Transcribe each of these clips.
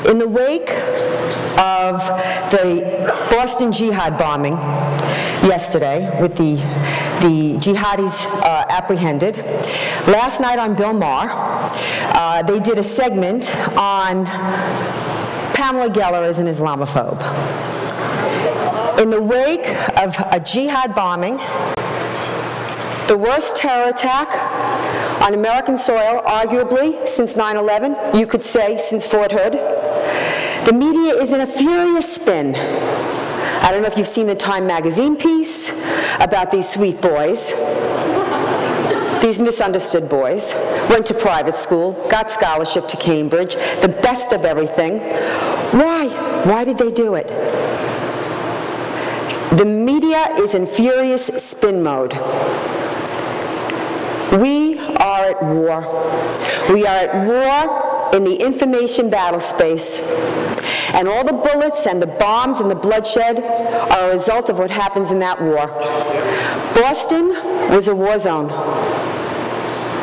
In the wake of the Boston Jihad bombing yesterday, with the jihadis apprehended, last night on Bill Maher, they did a segment on Pamela Geller as an Islamophobe. In the wake of a jihad bombing, the worst terror attack on American soil, arguably, since 9/11, you could say since Fort Hood, the media is in a furious spin. I don't know if you've seen the Time magazine piece about these sweet boys, these misunderstood boys, went to private school, got scholarship to Cambridge, the best of everything. Why? Why did they do it? The media is in furious spin mode. We are at war. We are at war in the information battle space. And all the bullets and the bombs and the bloodshed are a result of what happens in that war. Boston was a war zone.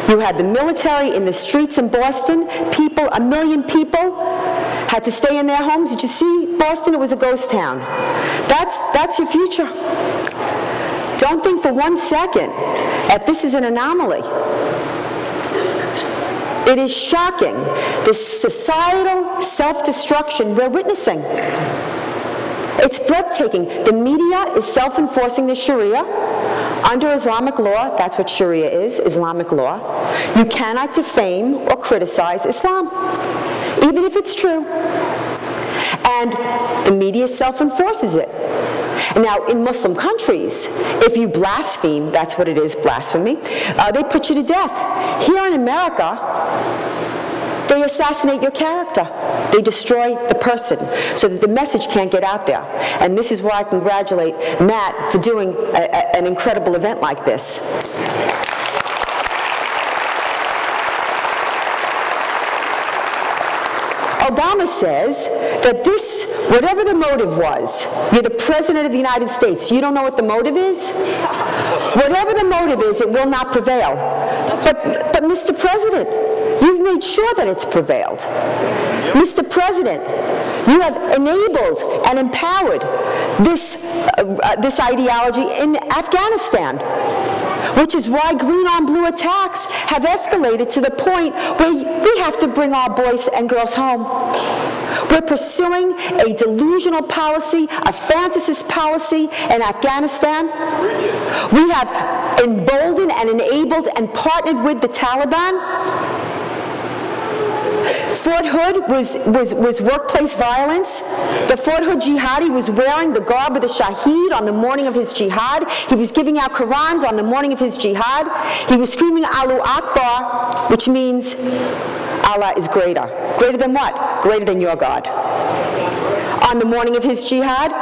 You had the military in the streets in Boston. People, 1 million people, had to stay in their homes. Did you see Boston? It was a ghost town. That's your future. Don't think for 1 second that this is an anomaly. It is shocking, the societal self-destruction we're witnessing. It's breathtaking. The media is self-enforcing the Sharia. Under Islamic law, that's what Sharia is, Islamic law. You cannot defame or criticize Islam, even if it's true. And the media self-enforces it. Now, in Muslim countries, if you blaspheme, that's what it is, blasphemy, they put you to death. Here in America, they assassinate your character. They destroy the person so that the message can't get out there. And this is why I congratulate Matt for doing an incredible event like this. Obama says that this, whatever the motive was, you're the President of the United States, you don't know what the motive is? Whatever the motive is, it will not prevail. But Mr. President, you've made sure that it's prevailed. Mr. President, you have enabled and empowered this ideology in Afghanistan, which is why green on blue attacks have escalated to the point where we have to bring our boys and girls home. We're pursuing a delusional policy, a fantasist policy in Afghanistan. We have emboldened and enabled and partnered with the Taliban. Fort Hood was workplace violence. The Fort Hood jihadi was wearing the garb of the Shaheed on the morning of his jihad. He was giving out Qurans on the morning of his jihad. He was screaming Allahu Akbar, which means Allah is greater. Greater than what? Greater than your God. On the morning of his jihad.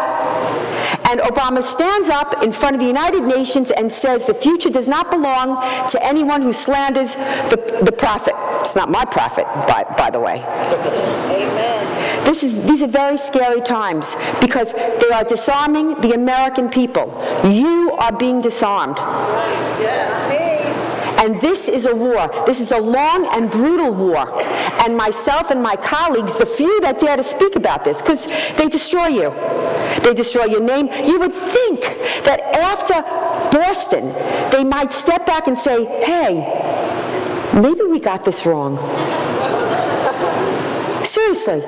And Obama stands up in front of the United Nations and says the future does not belong to anyone who slanders the prophet. It's not my prophet, by the way. Amen. These are very scary times because they are disarming the American people. You are being disarmed. And this is a war. This is a long and brutal war. And myself and my colleagues, the few that dare to speak about this, because they destroy you. They destroy your name. You would think that after Boston, they might step back and say, hey, maybe we got this wrong. Seriously.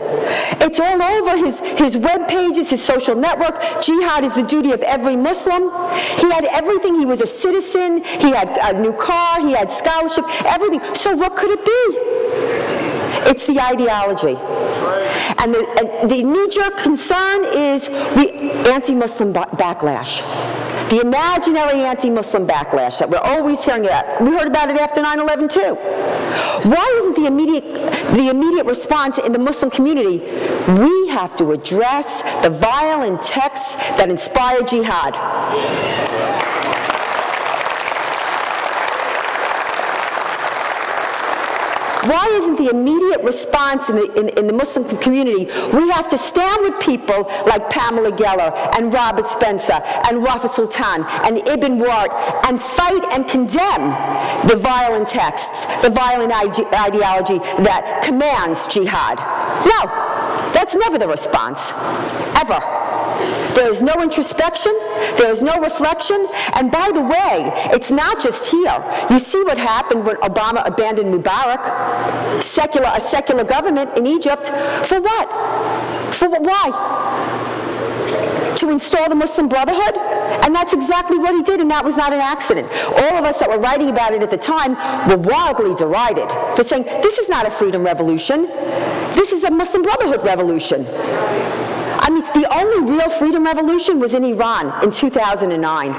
It's all over his web pages, his social network. Jihad is the duty of every Muslim. He had everything. He was a citizen. He had a new car. He had scholarship, everything. So what could it be? It's the ideology. And the knee-jerk concern is anti-Muslim backlash. The imaginary anti-Muslim backlash that we're always hearing about. We heard about it after 9/11 too. Why isn't the immediate response in the Muslim community? We have to address the violent texts that inspire jihad. Why isn't the immediate response in the Muslim community, we have to stand with people like Pamela Geller and Robert Spencer and Rafa Sultan and Ibn Ward and fight and condemn the violent texts, the violent ideology that commands jihad? No, that's never the response, ever. There is no introspection, there is no reflection, and by the way, it's not just here. You see what happened when Obama abandoned Mubarak, a secular government in Egypt, for what? Why? To install the Muslim Brotherhood? And that's exactly what he did, and that was not an accident. All of us that were writing about it at the time were wildly derided for saying, this is not a freedom revolution, this is a Muslim Brotherhood revolution. I mean, the only real freedom revolution was in Iran in 2009,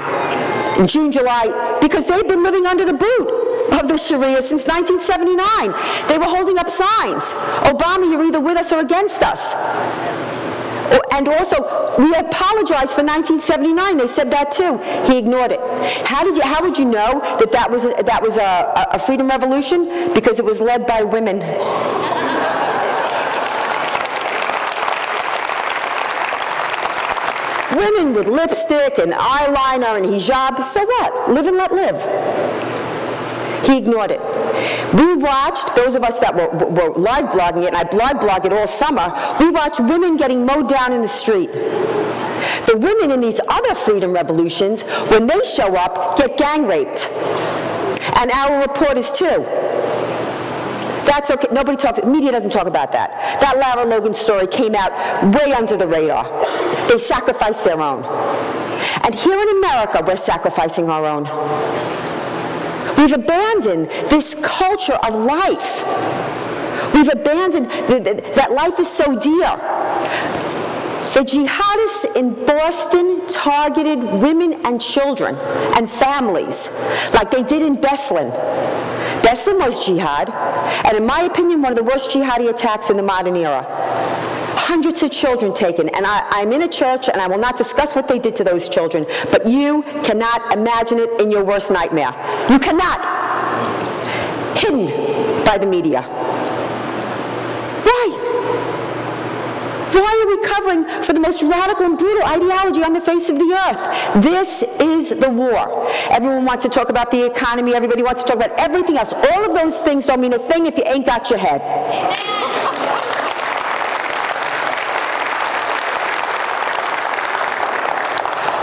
in June, July, because they'd been living under the boot of the Sharia since 1979. They were holding up signs. Obama, you're either with us or against us. And also, we apologized for 1979. They said that too. He ignored it. How would you know that that was a freedom revolution? Because it was led by women. Women with lipstick and eyeliner and hijab, so what? Live and let live. He ignored it. We watched, those of us that were live blogging it, and I live blogged it all summer, we watched women getting mowed down in the street. The women in these other freedom revolutions, when they show up, get gang raped. And our reporters too. That's okay. Nobody talks, media doesn't talk about that. That Lara Logan story came out way under the radar. They sacrificed their own. And here in America, we're sacrificing our own. We've abandoned this culture of life. We've abandoned that life is so dear. The jihadists in Boston targeted women and children and families like they did in Beslan. Beslan was jihad, and in my opinion, one of the worst jihadi attacks in the modern era. Hundreds of children taken, and I'm in a church, and I will not discuss what they did to those children, but you cannot imagine it in your worst nightmare. You cannot. Hidden by the media. Why? Why are we covering for the most radical and brutal ideology on the face of the earth? This is the war. Everyone wants to talk about the economy, everybody wants to talk about everything else. All of those things don't mean a thing if you ain't got your head.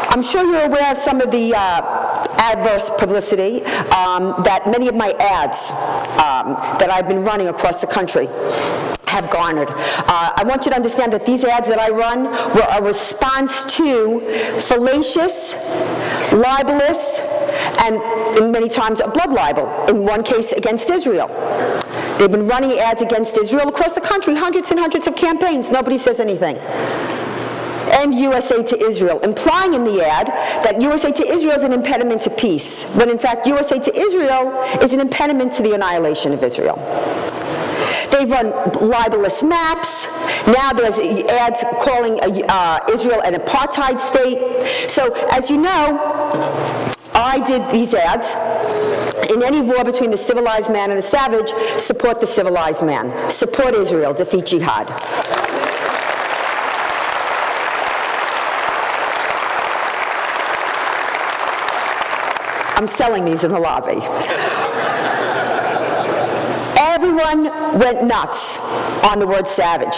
I'm sure you're aware of some of the adverse publicity that many of my ads that I've been running across the country have garnered. I want you to understand that these ads that I run were a response to fallacious, libelous, and many times a blood libel, in one case against Israel. They've been running ads against Israel across the country, hundreds and hundreds of campaigns. Nobody says anything. And USA to Israel, implying in the ad that USA to Israel is an impediment to peace, when in fact USA to Israel is an impediment to the annihilation of Israel. They've run libelous maps. Now there's ads calling Israel an apartheid state. So as you know, I did these ads. In any war between the civilized man and the savage, support the civilized man. Support Israel, defeat jihad. I'm selling these in the lobby. Everyone went nuts on the word savage.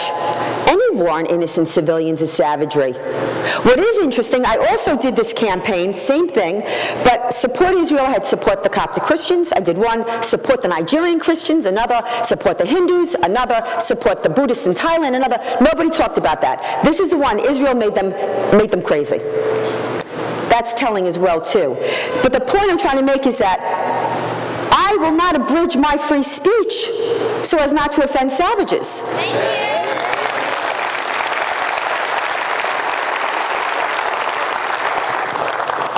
Any war on innocent civilians is savagery. What is interesting, I also did this campaign, same thing, but support Israel, I had support the Coptic Christians, I did one, support the Nigerian Christians, another, support the Hindus, another, support the Buddhists in Thailand, another. Nobody talked about that. This is the one, Israel made them crazy. That's telling as well too. But the point I'm trying to make is that I will not abridge my free speech so as not to offend savages. Thank you.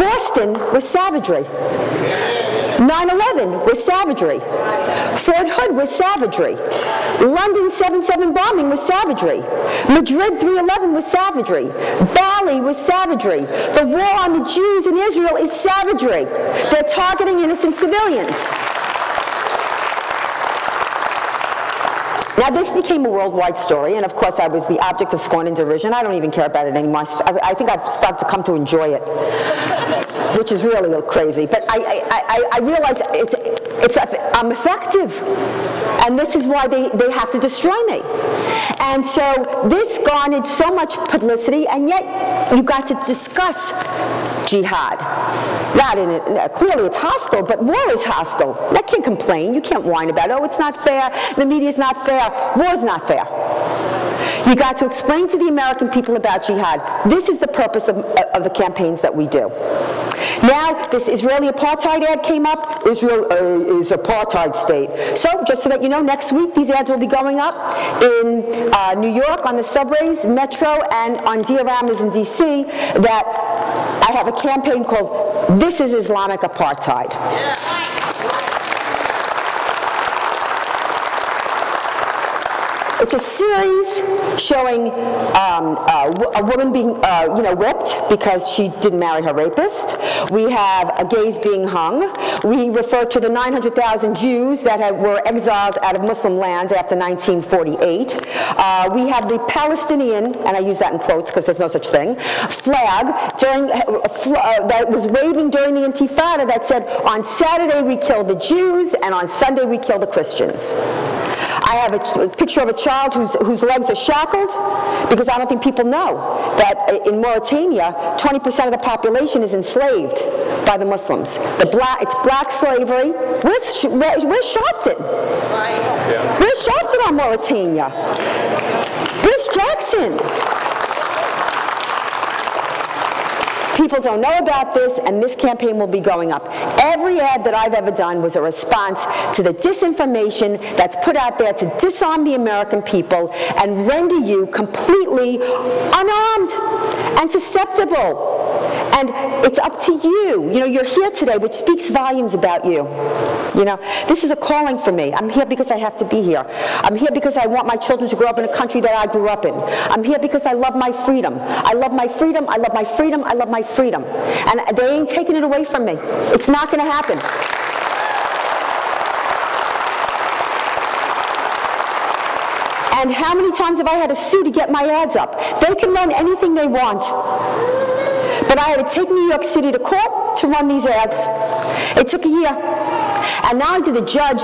Boston was savagery. 9/11 was savagery. Fort Hood was savagery. London 7/7 bombing was savagery. Madrid 3/11 was savagery. Bali was savagery. The war on the Jews in Israel is savagery. They're targeting innocent civilians. Now, this became a worldwide story, and of course, I was the object of scorn and derision. I don't even care about it anymore. I think I've started to come to enjoy it, which is really crazy. But I realize I'm effective, and this is why they have to destroy me. And so this garnered so much publicity, and yet you got to discuss jihad. Not in it, clearly it's hostile, but war is hostile. I can't complain. You can't whine about, oh, it's not fair, the media's not fair, war's not fair. You got to explain to the American people about jihad. This is the purpose of the campaigns that we do. Now, this Israeli apartheid ad came up. Israel is an apartheid state. So, just so that you know, next week these ads will be going up in New York on the subways, metro, and on dioramas in D.C. that I have a campaign called This is Islamic Apartheid. It's a series showing a woman being, whipped because she didn't marry her rapist. We have gays being hung. We refer to the 900,000 Jews that were exiled out of Muslim lands after 1948. We have the Palestinian, and I use that in quotes because there's no such thing, flag that was waving during the Intifada that said, on Saturday we kill the Jews, and on Sunday we kill the Christians. I have a picture of a child whose legs are shackled, because I don't think people know that in Mauritania, 20% of the population is enslaved by the Muslims. It's black slavery. Where's Sharpton? Where's Sharpton on Mauritania? Where's Jackson? People don't know about this, and this campaign will be going up. Every ad that I've ever done was a response to the disinformation that's put out there to disarm the American people and render you completely unarmed and susceptible. And it's up to you. You know, you're here today, which speaks volumes about you. You know, this is a calling for me. I'm here because I have to be here. I'm here because I want my children to grow up in a country that I grew up in. I'm here because I love my freedom. I love my freedom. I love my freedom. I love my freedom. And they ain't taking it away from me. It's not going to happen. And how many times have I had to sue to get my ads up? They can run anything they want. But I had to take New York City to court to run these ads. It took a year. And not only did the judge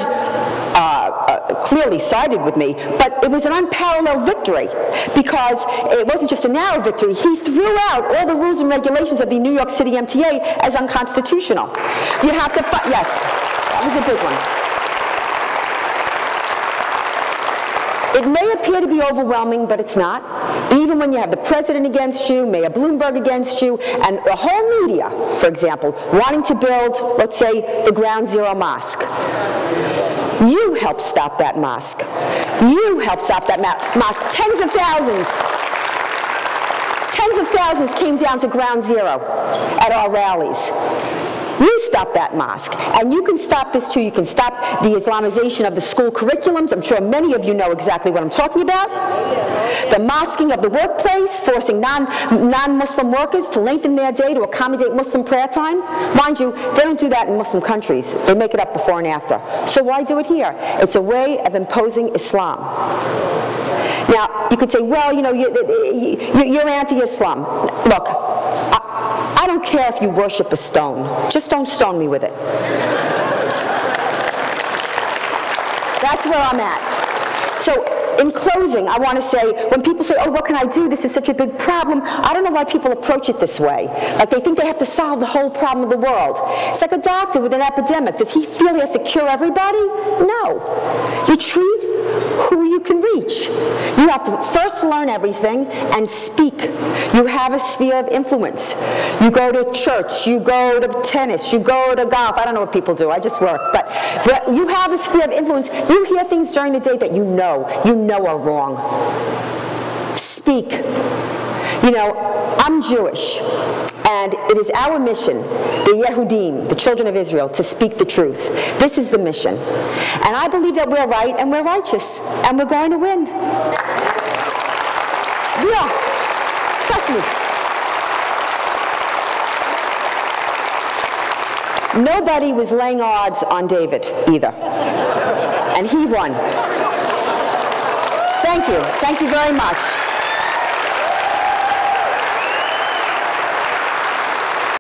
clearly sided with me, but it was an unparalleled victory, because it wasn't just a narrow victory. He threw out all the rules and regulations of the New York City MTA as unconstitutional. You have to fight. Yes, that was a big one. It may appear to be overwhelming, but it's not. Even when you have the president against you, Mayor Bloomberg against you, and the whole media, for example, wanting to build, let's say, the Ground Zero Mosque. You helped stop that mosque. You helped stop that mosque. Tens of thousands came down to Ground Zero at our rallies. You stop that mosque. And you can stop this too. You can stop the Islamization of the school curriculums. I'm sure many of you know exactly what I'm talking about. The mosquing of the workplace, forcing non-Muslim workers to lengthen their day to accommodate Muslim prayer time. Mind you, they don't do that in Muslim countries. They make it up before and after. So why do it here? It's a way of imposing Islam. Now, you could say, well, you know, you're anti-Islam. Look, I don't care if you worship a stone. Just don't stone me with it. That's where I'm at. So, in closing, I want to say, when people say, oh, what can I do? This is such a big problem. I don't know why people approach it this way. Like they think they have to solve the whole problem of the world. It's like a doctor with an epidemic. Does he feel he has to cure everybody? No. You treat who you can reach. You have to first learn everything and speak. You have a sphere of influence. You go to church, you go to tennis, you go to golf. I don't know what people do. I just work. But you have a sphere of influence. You hear things during the day that you know are wrong. Speak. You know, I'm Jewish, and it is our mission, the Yehudim, the children of Israel, to speak the truth. This is the mission. And I believe that we're right and we're righteous, and we're going to win. We are. Trust me. Nobody was laying odds on David either. And he won. Thank you. Thank you very much.